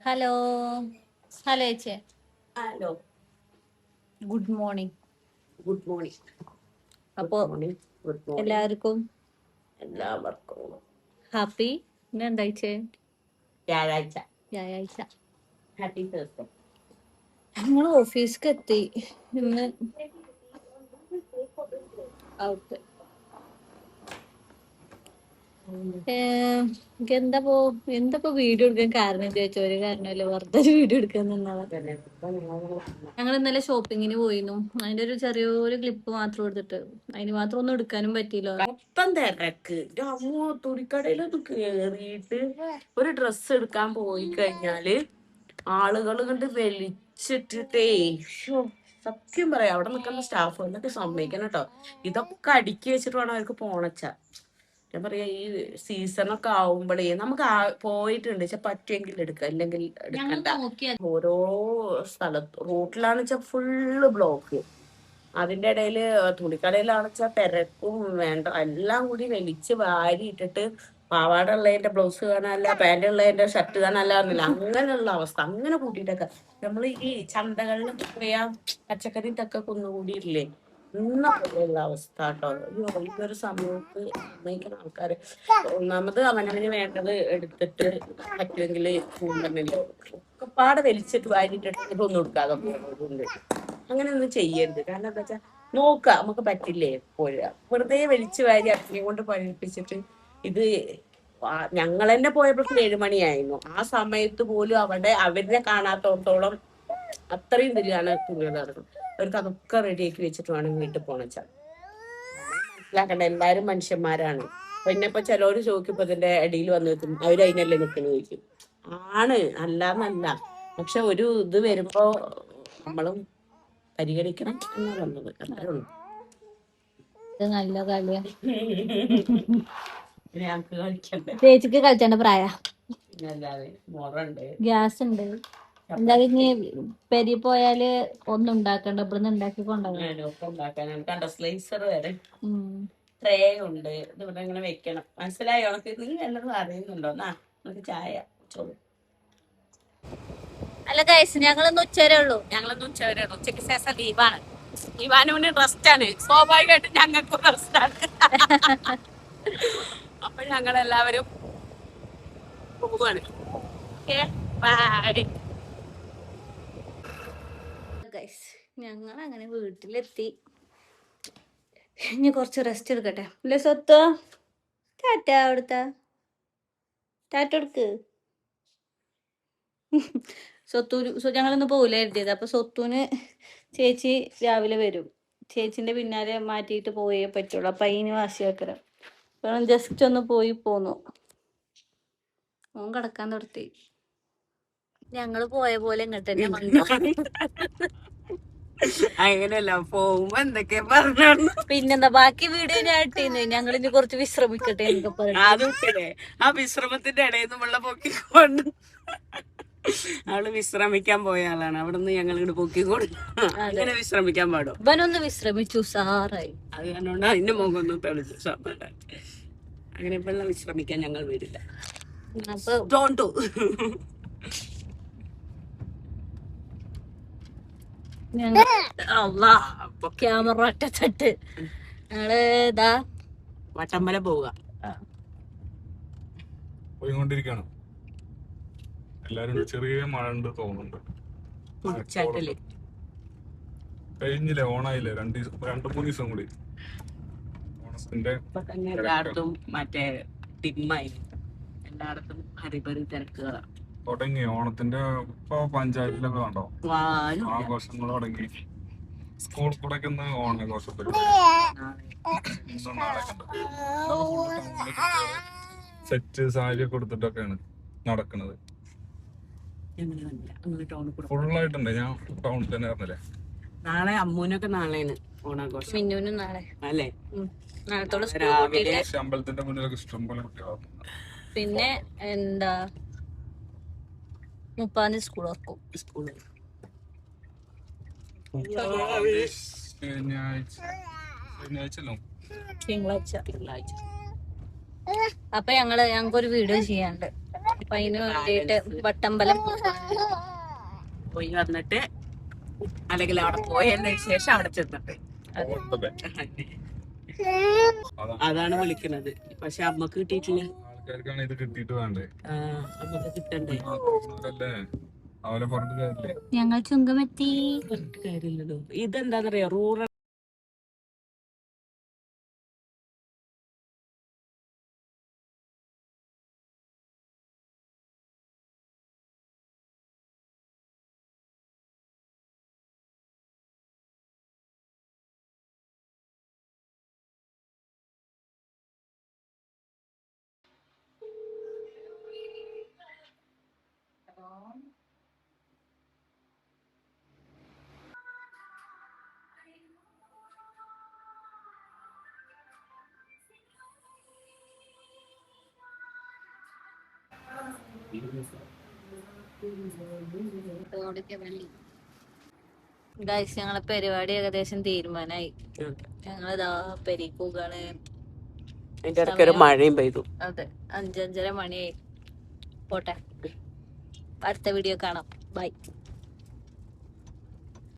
Hello hello ചേച്ചി. Hello, good morning. Good morning. അപ്പോ good morning എല്ലാവർക്കും എല്ലാവർക്കും. ഹാപ്പി ഇന്ന് എന്താഴ്ച? വ്യാഴാഴ്ച. വ്യാഴാഴ്ച. Happy Thursday. ഞങ്ങൾ ഓഫീസിക്ക് എത്തി. ഇന്ന് ഔട്ട്. എന്താ വീഡിയോ എടുക്കാൻ കാരണം ചോദിച്ചാ ഒരു കാരണമല്ല, വെറുതെ വീഡിയോ എടുക്കാൻ നിന്നതാ. ഞങ്ങൾ ഇന്നലെ ഷോപ്പിങ്ങിന് പോയിരുന്നു. അതിന്റെ ഒരു ചെറിയൊരു ക്ലിപ്പ് മാത്രം എടുത്തിട്ട് അതിന് മാത്രം ഒന്നും എടുക്കാനും പറ്റിയില്ല. മൊത്തം തിരക്ക്. അമ്മോ, തുണിക്കടയിലൊന്ന് കേറിയിട്ട് ഒരു ഡ്രസ്സ് എടുക്കാൻ പോയി കഴിഞ്ഞാല് ആളുകൾ കണ്ട് വലിച്ചിട്ടിട്ടേ സത്യം പറയാം. അവിടെ നിൽക്കുന്ന സ്റ്റാഫുകളൊക്കെ സമ്മതിക്കണം കേട്ടോ. ഇതൊക്കെ അടുക്കി വെച്ചിട്ട് വേണം അവർക്ക് പോണച്ച. ഞാൻ പറയാ, ഈ സീസണൊക്കെ ആവുമ്പോഴേ നമുക്ക് പോയിട്ടുണ്ട് വെച്ചാൽ പറ്റുമെങ്കിൽ എടുക്കുക, അല്ലെങ്കിൽ എടുക്കണ്ട. ഓരോ സ്ഥലത്ത് റൂട്ടിലാന്ന് വെച്ചാൽ ഫുള്ള് ബ്ലോക്ക്. അതിന്റെ ഇടയില് തുണിക്കടയിലാന്ന് വെച്ചാൽ തിരക്കും വേണ്ട എല്ലാം കൂടി വലിച്ച് വാരി ഇട്ടിട്ട് പാവാട ഉള്ളതിന്റെ ബ്ലൗസ് കാണാനല്ല, പാന്റ് ഉള്ളതിന്റെ ഷർട്ട് കാണാനല്ല, അങ്ങനെയുള്ള അവസ്ഥ. അങ്ങനെ കൂട്ടിയിട്ടൊക്കെ നമ്മൾ ഈ ചന്തകളിൽ പറയാ പച്ചക്കറി ഇതൊക്കെ കുന്നുകൂടിയില്ലേ, ഇന്നുള്ള അവസ്ഥ കേട്ടോ. ഒരു സമയത്ത് സമ്മതിക്കുന്ന ആൾക്കാര് ഒന്നാമത് അവനവന് വേണ്ടത് എടുത്തിട്ട് പറ്റുമെങ്കിൽ പറഞ്ഞില്ലേ ഒക്കെപ്പാടെ വലിച്ചിട്ട് വാരിട്ടിട്ട് ഇതൊന്നും എടുക്കാതെ പോകുന്നുണ്ട്. അങ്ങനെ ഒന്നും ചെയ്യരുത്. കാരണം എന്താ വെച്ചാൽ നോക്കുക, നമുക്ക് പറ്റില്ലേ പോരുക, വെറുതെ വലിച്ചു വാരി അഗ്നിയും കൊണ്ട് പഴിപ്പിച്ചിട്ട്. ഇത് ഞങ്ങൾ തന്നെ പോയപ്പോഴേക്കും 7 മണിയായിരുന്നു. ആ സമയത്ത് പോലും അവരെ കാണാത്തോടത്തോളം അത്രയും ഇതിലാണ് തുണികൾ നടക്കുന്നത്. അവർക്ക് അതൊക്കെ റെഡിയാക്കി വെച്ചിട്ട് വേണം വീട്ടിൽ പോണച്ചാൽ. മനസ്സിലാക്കണ്ട, എല്ലാരും മനുഷ്യന്മാരാണ്. പിന്നെ ഇപ്പൊ ചിലവര് ചോദിക്കുമ്പോ ഇതിന്റെ അടിയിൽ വന്ന് നിൽക്കും, അവര് അതിനല്ലേ നിൽക്കുന്നു ചോദിക്കും. ആണ്, അല്ലാന്നല്ല. പക്ഷെ ഒരു ഇത് വരുമ്പോ നമ്മളും പരിഗണിക്കണം എന്നാ പറഞ്ഞത്. അത്രേ ഉള്ളൂ. നല്ല കളിയാ. ഞങ്ങക്ക് കളിക്കണ്ടേ? ചേച്ചിക്ക് കളിച്ചേണ്ട പ്രായ. അല്ലാതെ മുറണ്ട്, ഗ്യാസ് ഉണ്ട്. എന്തായാലും ഇനി പെരി പോയാല് ഒന്നും ഉണ്ടാക്കണ്ട, ഇവിടുന്ന് ഉണ്ടാക്കി കൊണ്ടുപോകാം. കണ്ട സ്ലൈസർ വരെ ട്രേ ഉണ്ട്. ഇത് ഇവിടെ ഇങ്ങനെ വെക്കണം. മനസ്സിലായോ? ഉണക്ക് നീ എല്ലാതും അറിയുന്നുണ്ടോ? എന്നാ നമുക്ക് ചായ ചോറ്. അല്ല ഗൈസ്, ഞങ്ങളൊന്ന് ഉച്ചവരെ ഉള്ളൂ. ഉച്ചയ്ക്ക് ശേഷം ലീവാണ്. ഇവാനുവിന് റെസ്റ്റ് ആണ്. സ്വാഭാവികമായിട്ടും ഞങ്ങൾക്ക് റെസ്റ്റ് ആണ്. അപ്പൊ ഞങ്ങൾ എല്ലാവരും പോവാണ്. ഞങ്ങൾ അങ്ങനെ വീട്ടിലെത്തി. ഇനി കുറച്ച് റെസ്റ്റ് എടുക്കട്ടെ. അല്ലേ സ്വത്ത്? ടാറ്റ. അവിടുത്തെ ടാറ്റ എടുക്ക്. ഞങ്ങളൊന്ന് പോകില്ല എഴുതിയത്. അപ്പൊ സ്വത്തുന് ചേച്ചി രാവിലെ വരും. ചേച്ചിന്റെ പിന്നാലെ മാറ്റിയിട്ട് പോയേ പറ്റുള്ളൂ. അപ്പൊ അതിന് വാശിയാക്കരം. ജസ്റ്റ് ഒന്ന് പോയി പോന്നു. ഓൻ കിടക്കാൻ നിർത്തി. ഞങ്ങള് പോയ പോലെ ഇങ്ങോട്ട് തന്നെ വന്നു. അങ്ങനെയല്ല, പോകുമ്പോ എന്തൊക്കെയാ പറഞ്ഞു. പിന്നെന്താ, ബാക്കി വീഡിയോ ഞാൻ ഇട്ടിരുന്നു. ഞങ്ങൾ ഇനി കുറച്ച് വിശ്രമിക്കട്ടെ എന്നൊക്കെ പറഞ്ഞു. അതൊക്കെ ആ വിശ്രമത്തിന്റെ ഇടയിൽ നിന്നുള്ള പൊക്കിക്കൊണ്ട് അവള് വിശ്രമിക്കാൻ പോയ ആളാണ്. അവിടുന്ന് ഞങ്ങൾ ഇങ്ങോട്ട് പൊക്കിക്കൊണ്ട് അങ്ങനെ വിശ്രമിക്കാൻ പാടും. ഇവനൊന്ന് വിശ്രമിച്ചു, സാറായി. അത് കണ്ടോണ്ട് അതിന്റെ മുഖം ഒന്ന് തെളിച്ചു സാറിന്. അങ്ങനെ ഇപ്പൊ വിശ്രമിക്കാൻ ഞങ്ങൾ വരില്ല. ക്യാമറ ഒറ്റച്ചട്ട് ഞങ്ങള് ഇതാ വട്ടമ്പല പോവുക. പോയിക്കൊണ്ടിരിക്കണം. എല്ലാരും ചെറിയ മഴ ഉണ്ട് തോന്നുന്നുണ്ട്. കഴിഞ്ഞില്ലേ, ഓണായില്ലേ? 2-3 ദിവസം കൂടി ഓണത്തിന്റെ. എല്ലായിടത്തും മറ്റേ ടിമ്മായി, എല്ലായിടത്തും ഹരിബറി തിരക്കുകളാണ് തുടങ്ങി. ഓണത്തിന്റെ ഇപ്പൊ പഞ്ചായത്തിലൊക്കെ കണ്ടോ ആഘോഷങ്ങൾ തുടങ്ങി. സ്കൂൾ കൂടെ ഓണാഘോഷ പരിപാടി സെറ്റ് സാരി ഒക്കെ കൊടുത്തിട്ടൊക്കെയാണ് നടക്കുന്നത്. ഫുള്ളായിട്ടുണ്ട്. ഞാൻ ടൗണിൽ തന്നെ ആയിരുന്നില്ലേ. നാളെ അമ്മൂനൊക്കെ നാളെയാണ് ഓണാഘോഷം. മിന്നുനും നാളെ അല്ലേ? രാവിലെ അമ്പലത്തിന്റെ മുന്നിലൊക്കെ ഇഷ്ടം പോലെ കുട്ടികളാണ്. പിന്നെ എന്താ 30 സ്കൂൾ ഓർക്കും. തിങ്കളാഴ്ച. അപ്പൊ ഞങ്ങൾക്കൊരു വീഡിയോ ചെയ്യാണ്ട്. അപ്പൊ അതിന് വേണ്ടിയിട്ട് വട്ടമ്പലം പോയി വന്നിട്ട് അല്ലെങ്കിൽ അവിടെ പോയതിന് ശേഷം അവിടെ ചെന്നിട്ട് അതാണ് വിളിക്കണത്. പക്ഷെ അമ്മക്ക് കിട്ടിയിട്ടില്ല. ആൾക്കാർക്കാണ് ഇത് കിട്ടിയിട്ട് വേണ്ടേ, അമ്മക്ക് കിട്ടണ്ടേ. അവരെ പറഞ്ഞിട്ട് കാര്യമില്ലേ. ഞങ്ങൾ ചുങ്കമെത്തി. പറഞ്ഞിട്ട് കാര്യമില്ലല്ലോ. ഇതെന്താന്നറിയോ, റൂറൽ ഗൈസ്, ഞങ്ങളെ പരിപാടി ഏകദേശം തീരുമാനമായി. ഞങ്ങളിതാ പെരീക്കൂകാണ്. അതിന്റെ ഇടയ്ക്ക് ഒരു മഴയും പെയ്തു. അതെ, 5-5:30 മണിയായി. പോട്ടെ, അടുത്ത വീഡിയോ കാണാം. ബൈ.